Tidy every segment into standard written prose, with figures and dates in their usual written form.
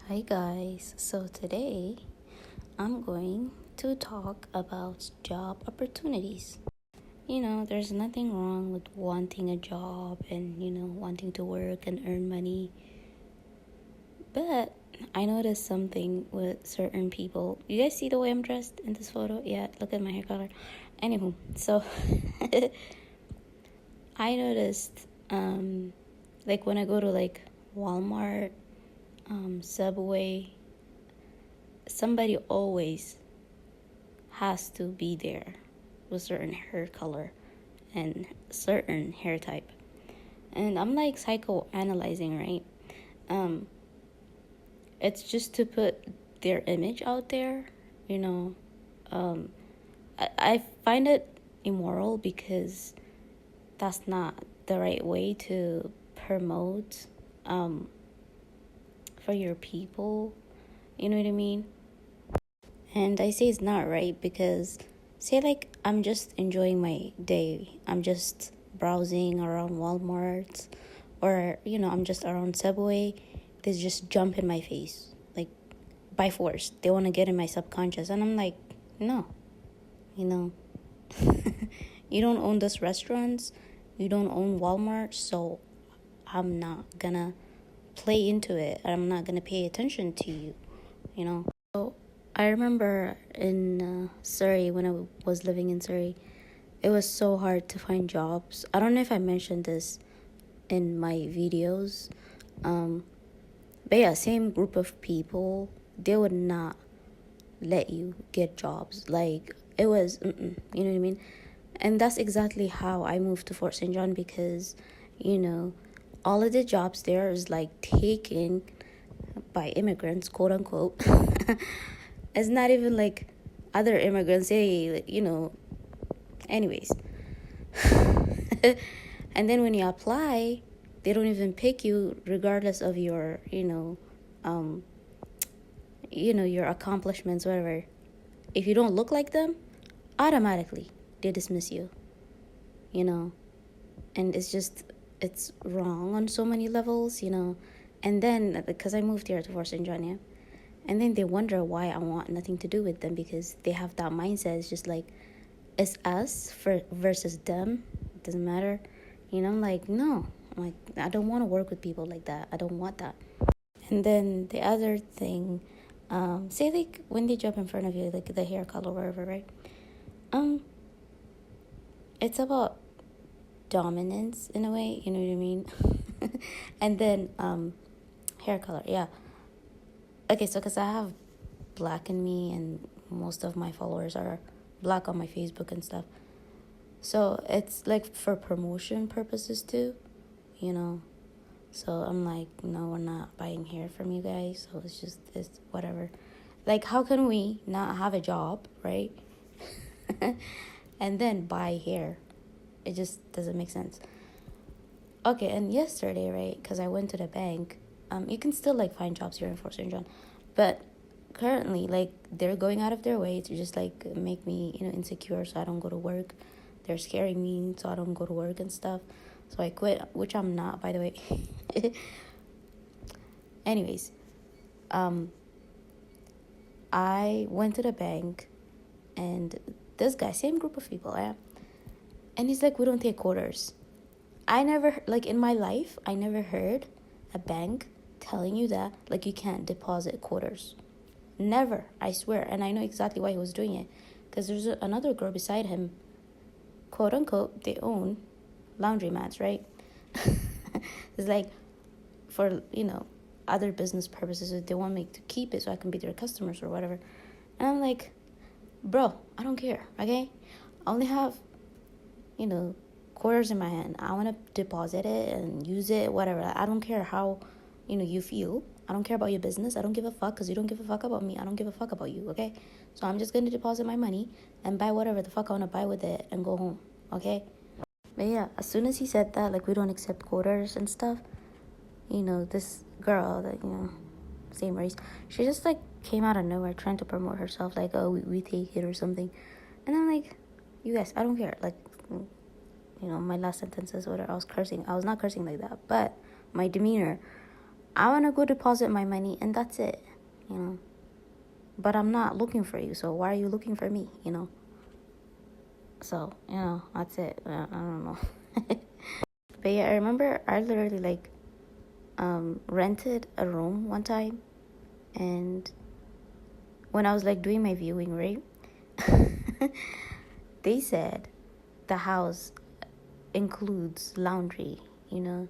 Hi guys, so today I'm going to talk about job opportunities. There's nothing wrong with wanting a job and, wanting to work and earn money. But I noticed something with certain people. You guys see the way I'm dressed in this photo? Yeah, look at my hair color. Anywho, so I noticed, like when I go to like Walmart, Subway, somebody always has to be there with certain hair color and certain hair type. And I'm like psychoanalyzing, right? Um, it's just to put their image out there, you know. Um, I find it immoral because that's not the right way to promote for your people. You know what I mean? And I say it's not right because, say, like, I'm just enjoying my day. I'm just browsing around Walmart or, I'm just around Subway. They just jump in my face, like, by force. They want to get in my subconscious. And I'm like, no, you know, you don't own this restaurants. You don't own Walmart. So I'm not gonna play into it. I'm not gonna pay attention to you, you know. So I remember in Surrey, when I was living in Surrey, it was so hard to find jobs. I don't know if I mentioned this in my videos. But yeah, same group of people, they would not let you get jobs. Like, it was, you know what I mean? And that's exactly how I moved to Fort St. John because, you know, all of the jobs there is like taken by immigrants, quote unquote. It's not even like other immigrants say, anyways. And then when you apply, they don't even pick you regardless of your, your accomplishments, whatever. If you don't look like them, automatically they dismiss you, you know. And it's wrong on so many levels, And then, because I moved here to Fort St. John, yeah. And then they wonder why I want nothing to do with them because they have that mindset. It's just like, it's us versus them. It doesn't matter. I'm like, no. I'm like, I don't want to work with people like that. I don't want that. And then the other thing, say like when they jump in front of you, like the hair color or whatever, right? It's about dominance in a way, you know what I mean? And then hair color, yeah. Okay, so because I have black in me and most of my followers are black on my Facebook and stuff. So it's like for promotion purposes too, you know. So I'm like, no, we're not buying hair from you guys. So it's whatever. Like, how can we not have a job, right? And then buy hair? It just doesn't make sense. Okay, and yesterday, right, because I went to the bank, you can still, like, find jobs here in Fort St. John. But currently, like, they're going out of their way to just, like, make me, insecure so I don't go to work. They're scaring me so I don't go to work and stuff. So I quit, which I'm not, by the way. Anyways, I went to the bank, and this guy, same group of people, yeah, and he's like, we don't take quarters. I never, like, in my life, I never heard a bank telling you that, like, you can't deposit quarters. Never, I swear. And I know exactly why he was doing it. Because there's another girl beside him, quote unquote, they own laundromats, right? It's like, for, other business purposes, if they want me to keep it so I can be their customers or whatever. And I'm like, bro, I don't care, okay? I only have, quarters in my hand. I want to deposit it and use it, whatever. I don't care how, you feel. I don't care about your business. I don't give a fuck because you don't give a fuck about me. I don't give a fuck about you, okay? So I'm just going to deposit my money and buy whatever the fuck I want to buy with it and go home, okay? But yeah, as soon as he said that, like, we don't accept quarters and stuff, this girl, that, same race, she just, like, came out of nowhere trying to promote herself, like, oh, we take it or something. And I'm like, you guys, I don't care. Like, my last sentences, whatever, I was cursing. I was not cursing like that, but my demeanor, I want to go deposit my money and that's it, you know. But I'm not looking for you, so why are you looking for me, you know? So, you know, that's it. I don't know. But yeah, I remember I literally like rented a room one time, and when I was like doing my viewing, right? They said the house includes laundry, you know.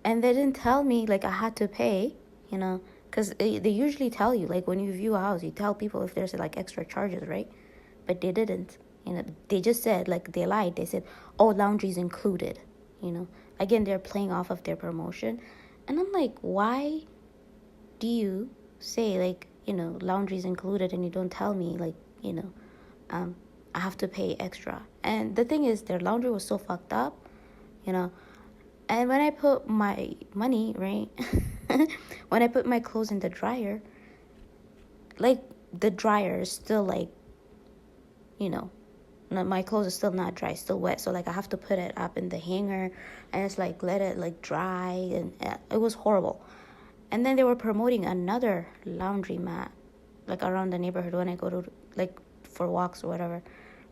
And they didn't tell me like I had to pay, you know, because they usually tell you, like when you view a house, you tell people if there's like extra charges, right? But they didn't, you know. They just said, like, they lied. They said, oh, laundry's included, you know. Again, they're playing off of their promotion. And I'm like, why do you say, like, you know, laundry's included and you don't tell me, like, you know, I have to pay extra? And the thing is, their laundry was so fucked up, you know. And when I put my money, right, when I put my clothes in the dryer, like, the dryer is still, like, you know, my clothes are still not dry, still wet. So, like, I have to put it up in the hanger and just, like, let it, like, dry. And it was horrible. And then they were promoting another laundromat, like, around the neighborhood when I go to, like, for walks or whatever.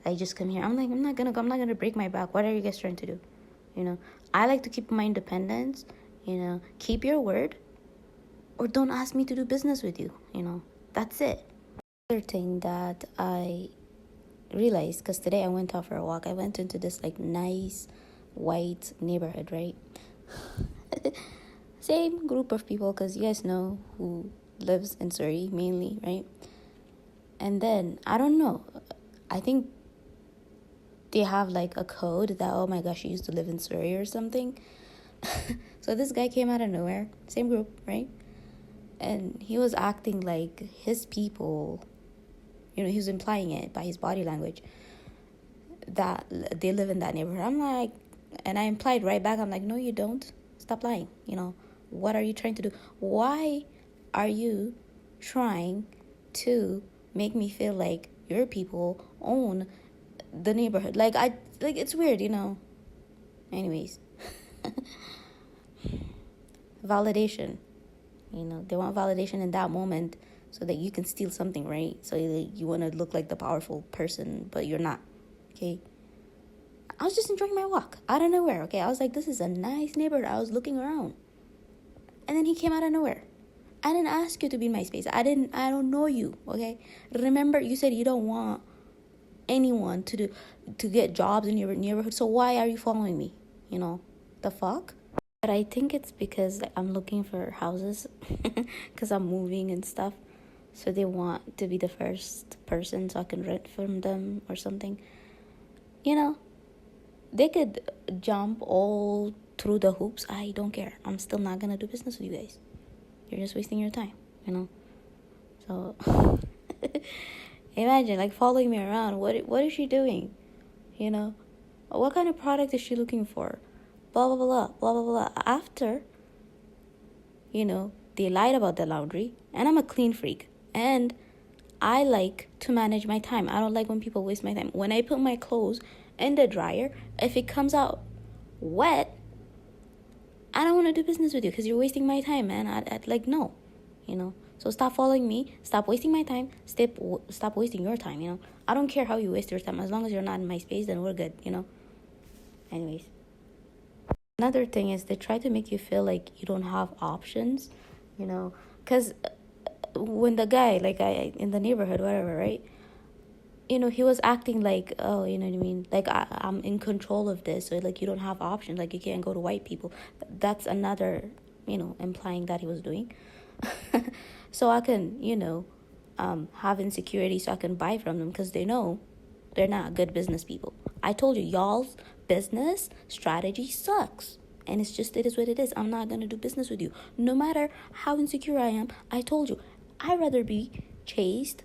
I just come here. I'm like, I'm not gonna break my back. What are you guys trying to do? You know, I like to keep my independence, you know, keep your word, or don't ask me to do business with you, you know, that's it. Other thing that I realized, because today I went out for a walk, I went into this like nice white neighborhood, right? Same group of people, because you guys know who lives in Surrey mainly, right? And then, I don't know, I think they have like a code that, oh my gosh, you used to live in Surrey or something. So this guy came out of nowhere, same group, right? And he was acting like his people, you know, he was implying it by his body language that they live in that neighborhood. I'm like, and I implied right back, I'm like, no, you don't. Stop lying, you know. What are you trying to do? Why are you trying to make me feel like your people own the neighborhood? Like, it's weird, you know. Anyways. Validation, you know, they want validation in that moment so that you can steal something, right? So you want to look like the powerful person, but you're not. Okay, I was just enjoying my walk out of nowhere. Okay, I was like, this is a nice neighborhood. I was looking around, and then he came out of nowhere. I didn't ask you to be in my space. I don't know you. Okay, remember, you said you don't want anyone to get jobs in your neighborhood, so why are you following me? You know, the fuck. But I think it's because I'm looking for houses because I'm moving and stuff. So they want to be the first person so I can rent from them or something. You know, they could jump all through the hoops. I don't care. I'm still not going to do business with you guys. You're just wasting your time, you know. So imagine like following me around. What is she doing? You know, what kind of product is she looking for? Blah, blah, blah, blah, blah, blah. After, you know, they lied about the laundry, and I'm a clean freak, and I like to manage my time. I don't like when people waste my time. When I put my clothes in the dryer, if it comes out wet, I don't want to do business with you because you're wasting my time, man. I'd like, no, you know. So stop following me. Stop wasting my time. Stop wasting your time, you know. I don't care how you waste your time. As long as you're not in my space, then we're good, you know. Anyways. Another thing is they try to make you feel like you don't have options, you know, because when the guy, like, I in the neighborhood, whatever, right, you know, he was acting like, oh, you know what I mean, like, I'm in control of this, so, like, you don't have options, like, you can't go to white people. That's another, you know, implying that he was doing. So I can, you know, have insecurity so I can buy from them because they know they're not good business people. I told you, y'all's business strategy sucks. And it's just, it is what it is. I'm not going to do business with you. No matter how insecure I am, I told you, I'd rather be chased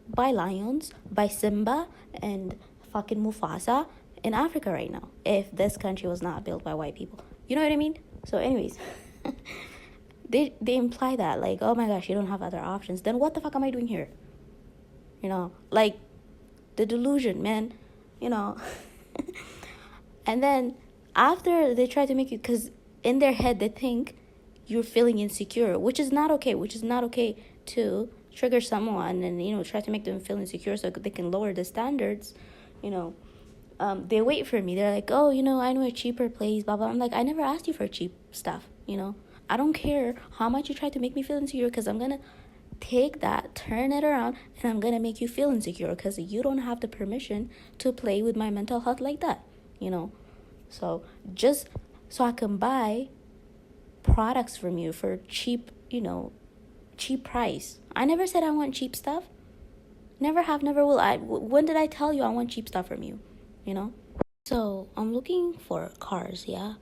by lions, by Simba, and fucking Mufasa in Africa right now. If this country was not built by white people. You know what I mean? So anyways, they imply that, like, oh my gosh, you don't have other options. Then what the fuck am I doing here? You know, like, the delusion, man, you know. And then after they try to make you, because in their head they think you're feeling insecure, which is not okay, to trigger someone and, try to make them feel insecure so they can lower the standards, they wait for me. They're like, oh, I know a cheaper place, blah, blah. I'm like, I never asked you for cheap stuff, I don't care how much you try to make me feel insecure, because I'm going to take that, turn it around, and I'm going to make you feel insecure, because you don't have the permission to play with my mental health like that, So just so I can buy products from you for cheap, cheap price. I never said I want cheap stuff. Never have, never will. When did I tell you I want cheap stuff from you? So I'm looking for cars, yeah.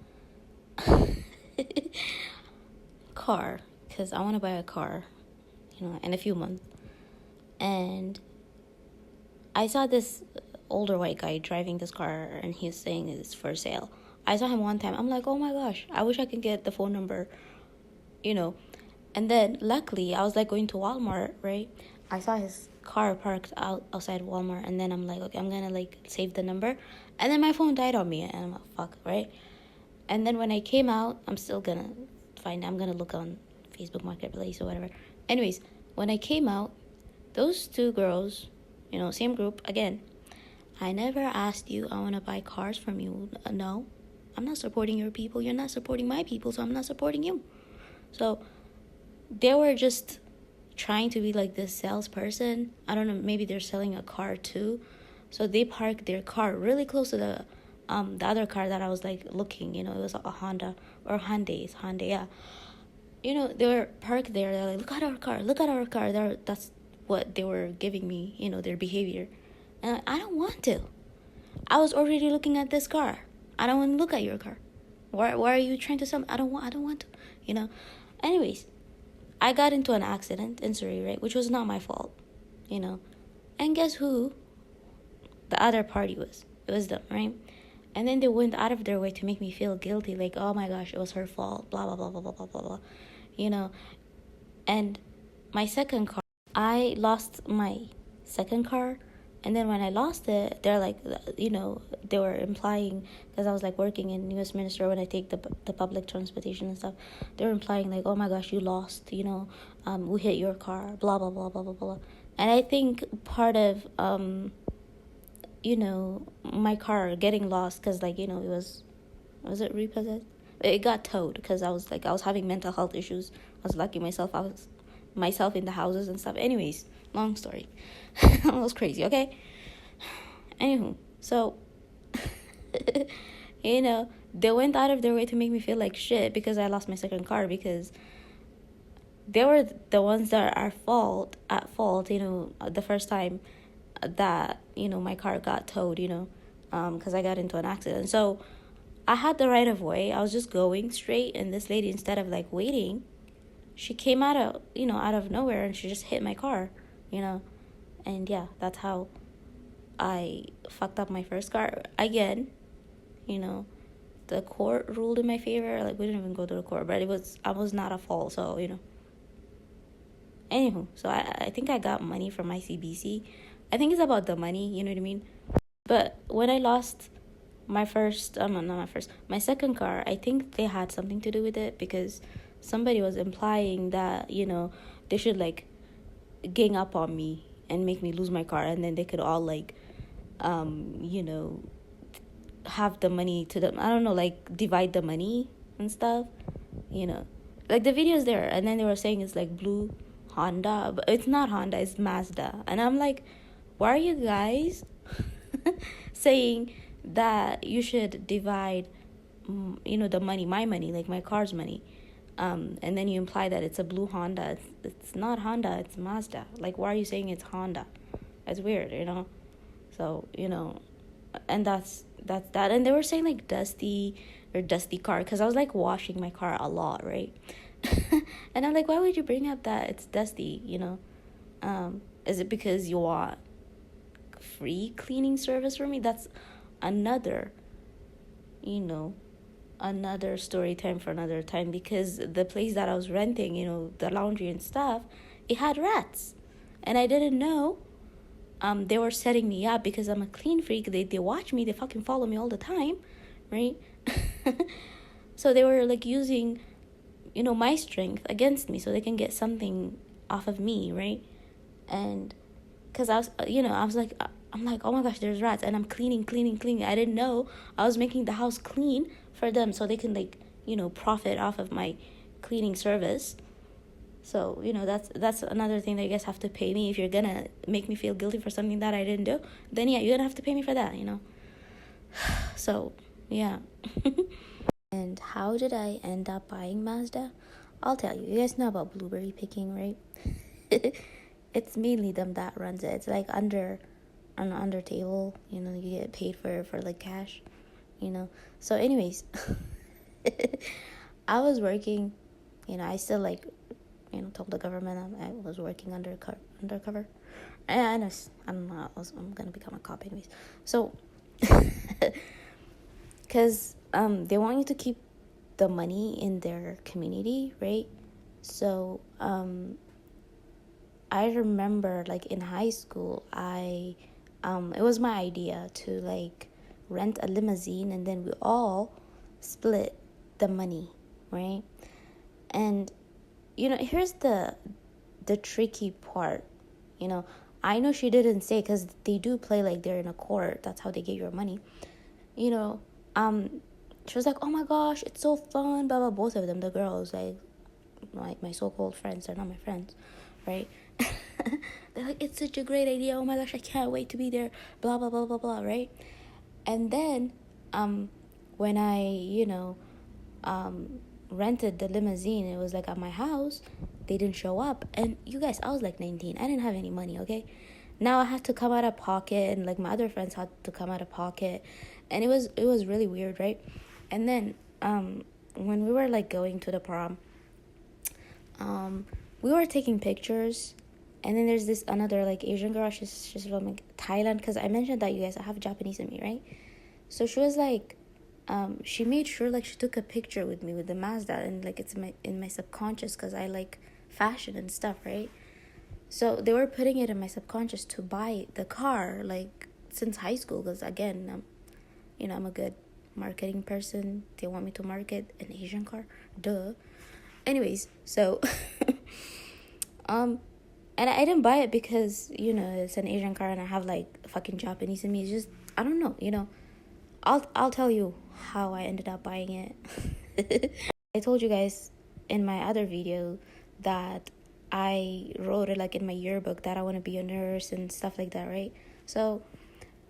Car, because I want to buy a car, in a few months. And I saw this older white guy driving this car, and he's saying it's for sale. I saw him one time. I'm like, oh my gosh, I wish I could get the phone number, And then luckily I was like going to Walmart, right? I saw his car parked outside Walmart, and then I'm like, okay, I'm gonna like save the number, and then my phone died on me, and I'm like, fuck, right? And then when I came out, I'm gonna look on Facebook Marketplace or whatever. Anyways, when I came out, those two girls, same group again. I never asked you, I want to buy cars from you. No, I'm not supporting your people. You're not supporting my people, so I'm not supporting you. So they were just trying to be like this salesperson. I don't know, maybe they're selling a car too. So they parked their car really close to the other car that I was like looking, it was a Honda or Hyundai. It's Hyundai, yeah. They were parked there. They're like, look at our car. That's what they were giving me, their behavior. And I don't want to. I was already looking at this car. I don't want to look at your car. Why are you trying to sell me? I don't want to, Anyways, I got into an accident in Surrey, right? Which was not my fault, And guess who the other party was? It was them, right? And then they went out of their way to make me feel guilty, like, oh my gosh, it was her fault, blah, blah, blah, blah, blah, blah, blah, blah. And my second car, I lost my second car. And then when I lost it, they're like, they were implying, because I was like working in U.S. Minister when I take the public transportation and stuff, they were implying like, oh my gosh, you lost, we hit your car, blah, blah, blah, blah, blah, blah. And I think part of, my car getting lost, because like, it was it repossessed? It got towed, because I was having mental health issues. I was locking myself in the houses and stuff. Anyways, long story. It was crazy, okay? Anywho, so, they went out of their way to make me feel like shit because I lost my second car, because they were the ones that are at fault, the first time that, my car got towed, because I got into an accident. So I had the right of way. I was just going straight, and this lady, instead of like waiting, she came out of nowhere, and she just hit my car, and yeah, that's how I fucked up my first car. Again, the court ruled in my favor. Like, we didn't even go to the court, but I was not at fault, so, Anywho, so I think I got money from my CBC. I think it's about the money, you know what I mean? But when I lost my my second car, I think they had something to do with it, because somebody was implying that, they should like gang up on me and make me lose my car, and then they could all like, have the money to them. I don't know, like divide the money and stuff, like the video's there, and then they were saying it's like blue Honda, but it's not Honda, it's Mazda. And I'm like, why are you guys saying that you should divide, the money, my money, like my car's money, and then you imply that it's a blue Honda. It's not Honda, it's Mazda. Like, why are you saying it's Honda? It's weird, So, and that's that. And they were saying like dusty car, because I was like washing my car a lot, right? And I'm like, why would you bring up that it's dusty, Is it because you want free cleaning service from me? That's another story time for another time, because the place that I was renting, the laundry and stuff, it had rats, and I didn't know. They were setting me up because I'm a clean freak. They watch me, they fucking follow me all the time, right? So they were like using my strength against me so they can get something off of me, right? And because I'm like, oh my gosh, there's rats, and I'm cleaning. I didn't know I was making the house clean for them so they can profit off of my cleaning service. So that's another thing that you guys have to pay me. If you're gonna make me feel guilty for something that I didn't do, then yeah, you're gonna have to pay me for that. So yeah. And how did I end up buying Mazda? I'll tell you. You guys know about blueberry picking, right? It's mainly them that runs it. It's like under table, you get paid for like cash, So anyways, I was working, I still told the government I was working undercover. And I'm gonna become a cop anyways. So, because they want you to keep the money in their community, right? So I remember in high school, it was my idea to rent a limousine, and then we all split the money, right? And here's the tricky part. I know she didn't say, because they do play like they're in a court. That's how they get your money. She was like, oh my gosh, it's so fun, blah blah. Both of them, the girls, my so-called friends, they're not my friends, right? They're like, it's such a great idea, oh my gosh, I can't wait to be there, blah blah blah blah blah, right? And then when I rented the limousine, it was at my house, they didn't show up. And you guys, I was 19, I didn't have any money, okay? Now I had to come out of pocket, and my other friends had to come out of pocket, and it was really weird, right? And then when we were going to the prom, we were taking pictures, and then there's this another Asian girl. She's from Thailand, because I mentioned that, you guys, I have Japanese in me, right? So she was she made sure she took a picture with me with the Mazda, and it's in my subconscious, because I like fashion and stuff, right? So they were putting it in my subconscious to buy the car since high school, because again, I'm a good marketing person. They want me to market an Asian car, duh. Anyways, so and I didn't buy it because it's an Asian car and I have fucking Japanese in me. It's just, I don't know, I'll tell you how I ended up buying it. I told you guys in my other video that I wrote it in my yearbook that I want to be a nurse and stuff like that, right? So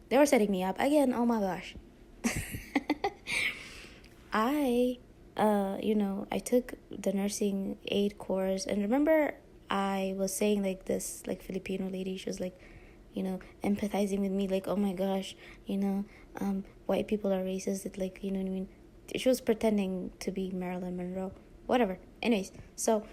they were setting me up again. Oh my gosh. I took the nursing aid course, and remember I was saying this Filipino lady, she was empathizing with me, oh my gosh, white people are racist, you know what I mean? She was pretending to be Marilyn Monroe, whatever. Anyways, so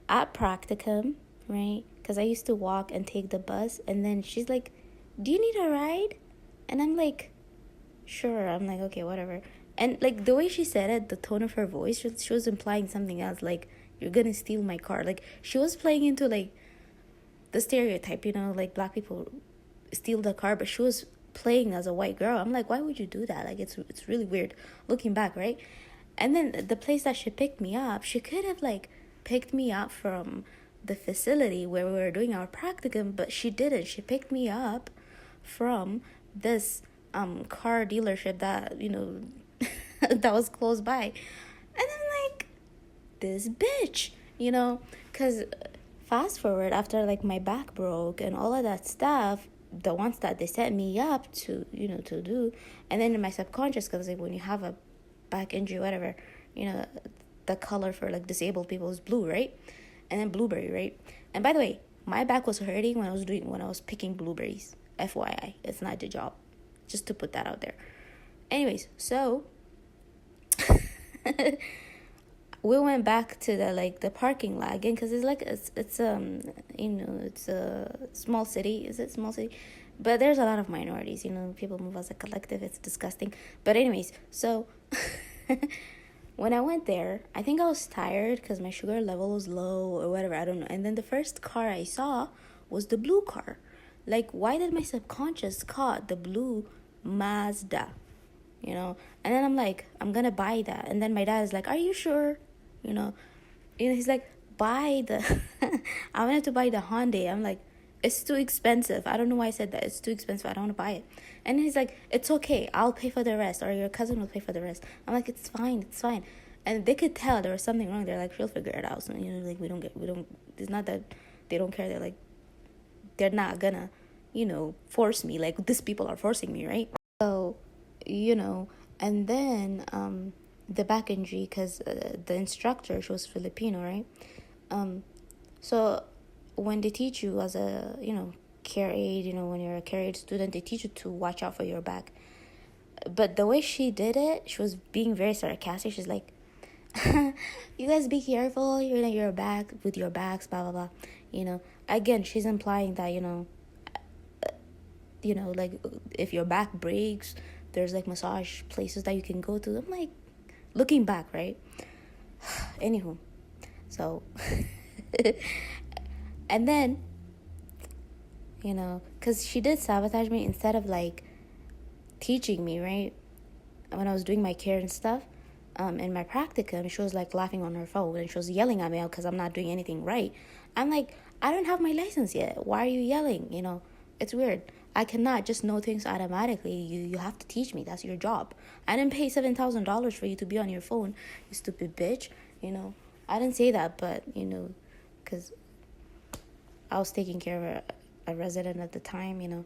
at practicum, right, because I used to walk and take the bus, and then she's like, do you need a ride? And I'm like, sure. I'm like, okay, whatever. And the way she said it, the tone of her voice, she was implying something else, you're gonna steal my car. She was playing into the stereotype, black people steal the car, but she was playing as a white girl. I'm like, why would you do that? It's really weird looking back, right? And then the place that she picked me up, she could have picked me up from the facility where we were doing our practicum, but she didn't. She picked me up from this car dealership that that was close by. And I'm like, this bitch, because fast forward, after my back broke and all of that stuff, the ones that they set me up to to do, and then in my subconscious, because when you have a back injury, whatever, the color for disabled people is blue, right? And then blueberry, right? And by the way, my back was hurting when I was picking blueberries. FYI, it's not the job, just to put that out there. Anyways, so we went back to the parking lot again, because it's it's a small city. Is it small city? But there's a lot of minorities, people move as a collective. It's disgusting. But anyways, so when I went there, I think I was tired because my sugar level was low or whatever, I don't know. And then the first car I saw was the blue car. Why did my subconscious call the blue Mazda? you know. And then I'm like, I'm gonna buy that. And then my dad is like, are you sure? You know, he's like, buy the I wanted to buy the Hyundai. I'm like, it's too expensive. I don't know why I said that. It's too expensive. I don't want to buy it. And he's like, it's okay. I'll pay for the rest, or your cousin will pay for the rest. I'm like, it's fine. It's fine. And they could tell there was something wrong. They're like, she'll figure it out. So, you know, like, we don't, it's not that they don't care. They're like, they're not gonna, you know, force me. Like, these people are forcing me, right? So, you know, and then, the back injury, because the instructor, she was Filipino, right? So when they teach you as a, you know, care aid, you know, when you're a care aid student, they teach you to watch out for your back. But the way she did it, she was being very sarcastic. She's like, you guys be careful, you're in your back with your backs, blah blah blah. You know, again, she's implying that, you know, like, if your back breaks, there's like massage places that you can go to. I'm like, looking back, right? Anywho, so and then, you know, because she did sabotage me instead of like teaching me, right? When I was doing my care and stuff, in my practicum, she was like laughing on her phone and she was yelling at me because I'm not doing anything right. I'm like, I don't have my license yet. Why are you yelling? You know, it's weird. I cannot just know things automatically. You have to teach me. That's your job. I didn't pay $7,000 for you to be on your phone, you stupid bitch. You know, I didn't say that, but, you know, because I was taking care of a resident at the time, you know.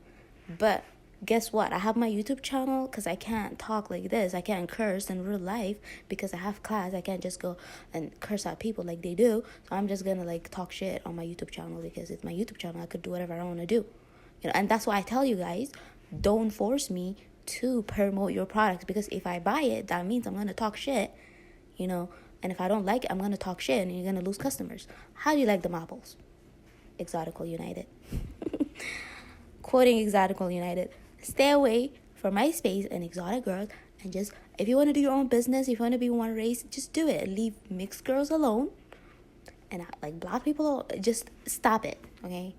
But guess what? I have my YouTube channel because I can't talk like this. I can't curse in real life because I have class. I can't just go and curse at people like they do. So I'm just going to like talk shit on my YouTube channel because it's my YouTube channel. I could do whatever I want to do. You know, and that's why I tell you guys, don't force me to promote your products, because if I buy it, that means I'm going to talk shit, you know. And if I don't like it, I'm going to talk shit and you're going to lose customers. How do you like them apples? Exotical United. Quoting Exotical United. Stay away from MySpace and exotic girls, and just, if you want to do your own business, if you want to be one race, just do it. Leave mixed girls alone, and like black people, just stop it, okay?